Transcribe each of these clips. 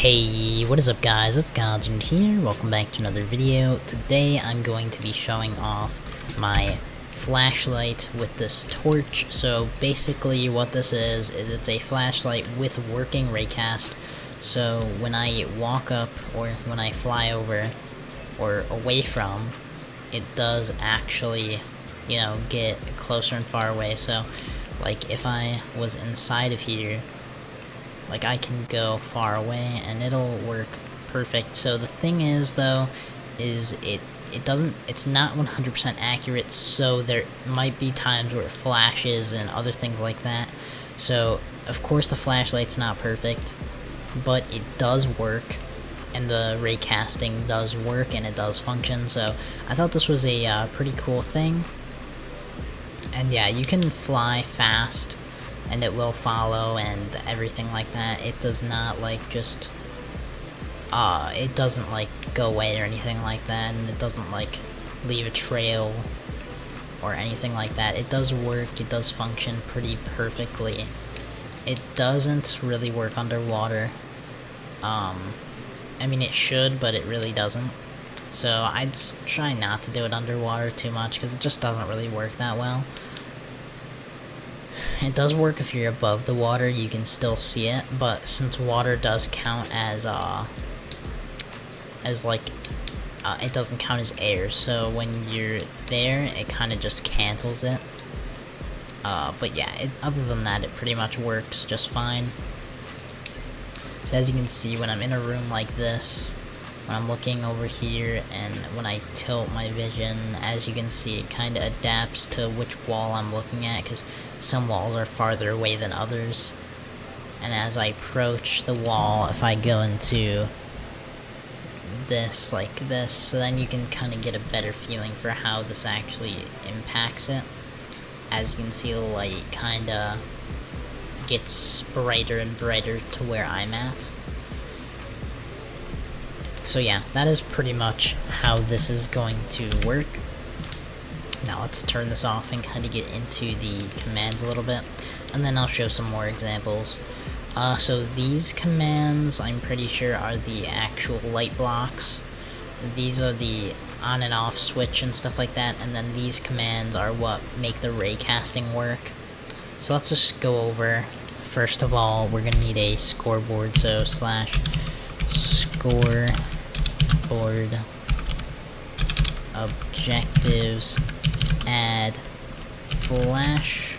Hey, what is up guys, it's godsunit here, welcome back to another video. Today I'm going to be showing off my flashlight with this torch. So basically what this is it's a flashlight with working raycast. So when I walk up or when I fly over or away from, it does actually, you know, get closer and far away. So like if I was inside of here, like I can go far away and it'll work perfect. So the thing is though, is it's not 100% accurate, so there might be times where it flashes and other things like that. So of course the flashlight's not perfect, but it does work and the raycasting does work and it does function. So I thought this was a pretty cool thing. And yeah, you can fly fast and it will follow and everything like that. It does not like just it doesn't like go away or anything like that, and it doesn't like leave a trail or anything like that. It does work, it does function pretty perfectly. It doesn't really work underwater. I mean it should, but it really doesn't. So I'd try not to do it underwater too much because it just doesn't really work that well. It does work if you're above the water, you can still see it, but since water does count as like, it doesn't count as air, so when you're there, it kind of just cancels it. But yeah, other than that, it pretty much works just fine. So as you can see, when I'm in a room like this, when I'm looking over here, and when I tilt my vision, as you can see, it kind of adapts to which wall I'm looking at, because some walls are farther away than others. And as I approach the wall, if I go into this, like this, so then you can kind of get a better feeling for how this actually impacts it. As you can see, the light kind of gets brighter and brighter to where I'm at. So yeah, that is pretty much how this is going to work. Now let's turn this off and kind of get into the commands a little bit, and then I'll show some more examples. So these commands, I'm pretty sure, are the actual light blocks. These are the on and off switch and stuff like that, and then these commands are what make the raycasting work. So let's just go over. First of all, we're gonna need a scoreboard, so /scoreboard objectives add flashlight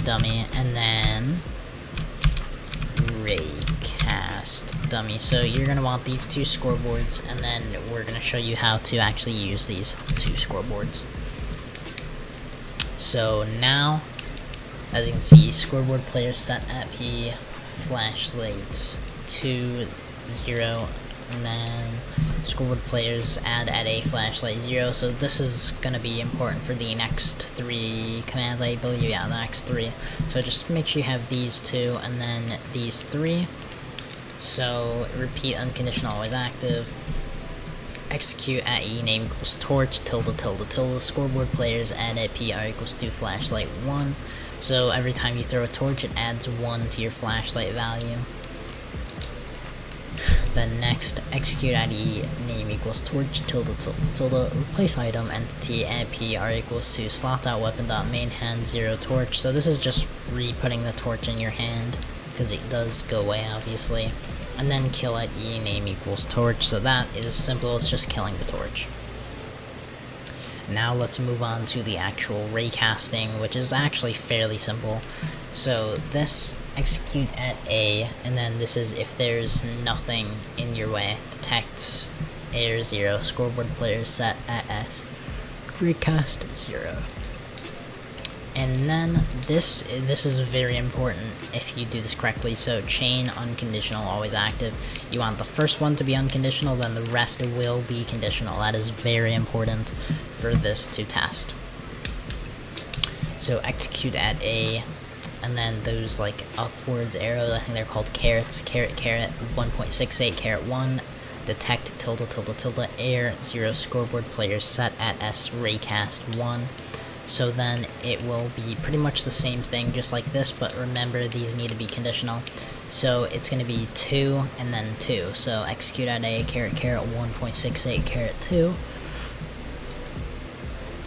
dummy, and then raycast dummy. So you're gonna want these two scoreboards, and then we're gonna show you how to actually use these two scoreboards. So now, as you can see, scoreboard player set at P flashlight 2 0, and then scoreboard players add at a flashlight 0. So this is going to be important for the next 3 commands, I believe. Yeah, the next 3. So just make sure you have these 2 and then these 3. So repeat unconditional always active. Execute at E name equals torch tilde. Scoreboard players add at PR equals to flashlight 1. So every time you throw a torch, it adds 1 to your flashlight value. Then next, execute at E name equals torch tilde replace item entity at PR equals to slot.weapon.main hand 0 torch. So this is just re-putting the torch in your hand, because it does go away obviously. And then kill at E name equals torch. So that is simple, it's just killing the torch. Now let's move on to the actual raycasting, which is actually fairly simple. So this, execute at A, and then this is if there's nothing in your way. Detect air 0, scoreboard players set at S, raycast 0. And then this is very important if you do this correctly. So chain unconditional always active. You want the first one to be unconditional, then the rest will be conditional. That is very important for this to test. So execute at A, and then those like upwards arrows, I think they're called carrots, caret 1.68 caret 1, detect tilde air 0, scoreboard players set at S, raycast 1. So then it will be pretty much the same thing, just like this, but remember these need to be conditional. So it's going to be 2 and then 2. So execute at a caret 1.68 caret 2.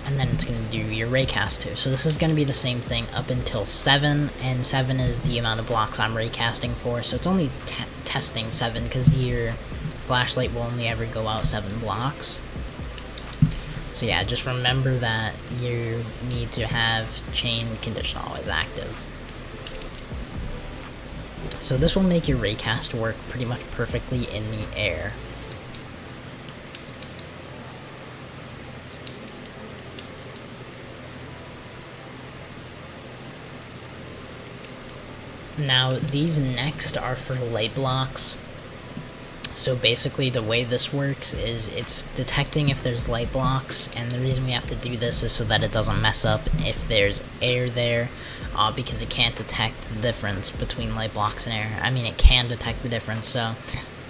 And then it's going to do your raycast 2. So this is going to be the same thing up until 7, and 7 is the amount of blocks I'm raycasting for. So it's only testing 7, because your flashlight will only ever go out 7 blocks. So yeah, just remember that you need to have chain condition always active. So this will make your raycast work pretty much perfectly in the air. Now, these next are for light blocks. So basically the way this works is it's detecting if there's light blocks, and the reason we have to do this is so that it doesn't mess up if there's air there, because it can't detect the difference between light blocks and air. I mean, it can detect the difference, so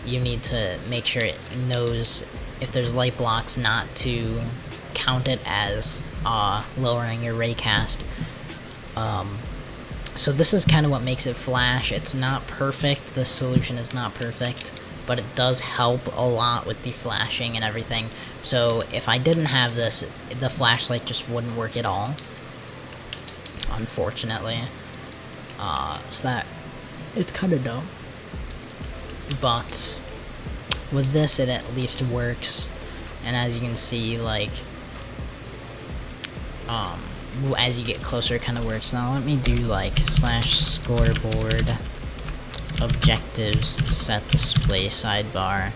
you need to make sure it knows if there's light blocks not to count it as lowering your raycast. So this is kind of what makes it flash. It's not perfect, this solution is not perfect, but it does help a lot with deflashing and everything. So if I didn't have this, the flashlight just wouldn't work at all, unfortunately. So that, it's kind of dumb. But with this, it at least works. And as you can see, like, as you get closer, it kind of works. Now let me do like /scoreboard objectives set display sidebar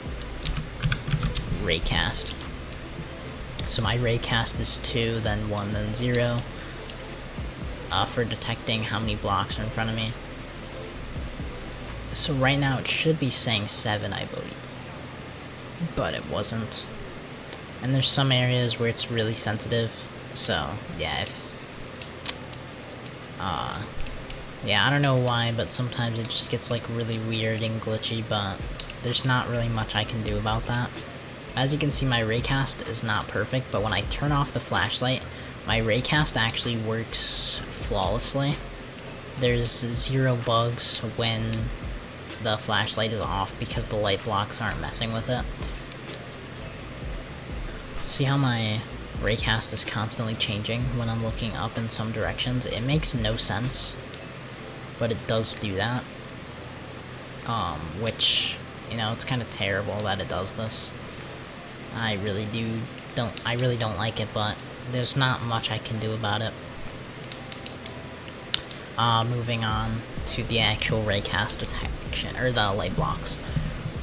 raycast. So my raycast is 2, then 1, then 0, for detecting how many blocks are in front of me. So right now it should be saying 7, I believe, but it wasn't. And there's some areas where it's really sensitive. So yeah, yeah, I don't know why, but sometimes it just gets like really weird and glitchy, but there's not really much I can do about that. As you can see, my raycast is not perfect, but when I turn off the flashlight, my raycast actually works flawlessly. There's 0 bugs when the flashlight is off because the light blocks aren't messing with it. See how my raycast is constantly changing when I'm looking up in some directions? It makes no sense, but it does do that. Which, you know, it's kind of terrible that it does this. I really don't like it, but there's not much I can do about it. Moving on to the actual raycast detection, or the light blocks.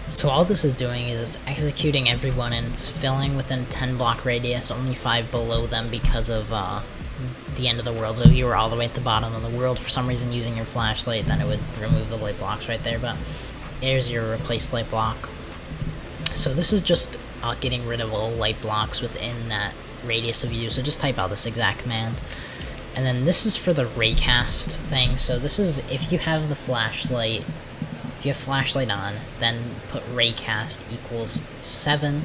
So all this is doing is it's executing everyone, and it's filling within a 10 block radius, only 5 below them because of the end of the world. So if you were all the way at the bottom of the world for some reason using your flashlight, then it would remove the light blocks right there, but here's your replace light block. So this is just getting rid of all light blocks within that radius of view, so just type out this exact command. And then this is for the raycast thing. So this is if you have the flashlight, if you have flashlight on, then put raycast equals 7,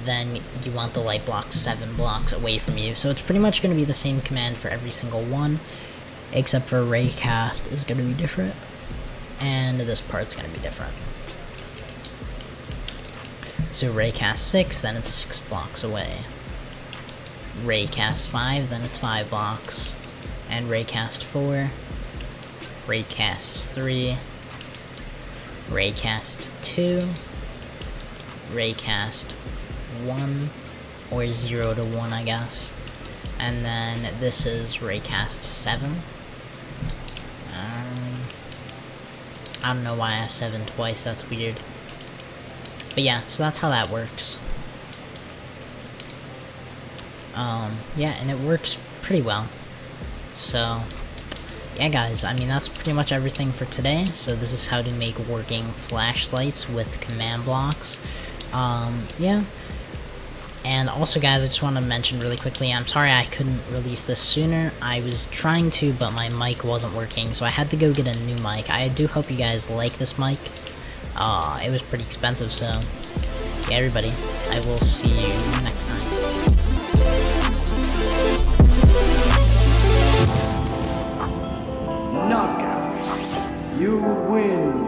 then you want the light block 7 blocks away from you. So it's pretty much going to be the same command for every single one, except for raycast is going to be different, and this part's going to be different. So raycast 6, then it's 6 blocks away. Raycast 5, then it's 5 blocks. And raycast 4, raycast 3, raycast 2, raycast 1, or 0 to 1, I guess. And then this is raycast 7. I don't know why I have 7 twice, that's weird. But yeah, so that's how that works. Yeah, and it works pretty well. So, yeah guys, I mean that's pretty much everything for today. So this is how to make working flashlights with command blocks. Yeah. And also guys, I just want to mention really quickly, I'm sorry I couldn't release this sooner. I was trying to, but my mic wasn't working, so I had to go get a new mic. I do hope you guys like this mic. It was pretty expensive, so yeah everybody, I will see you next time. Knockout. You win.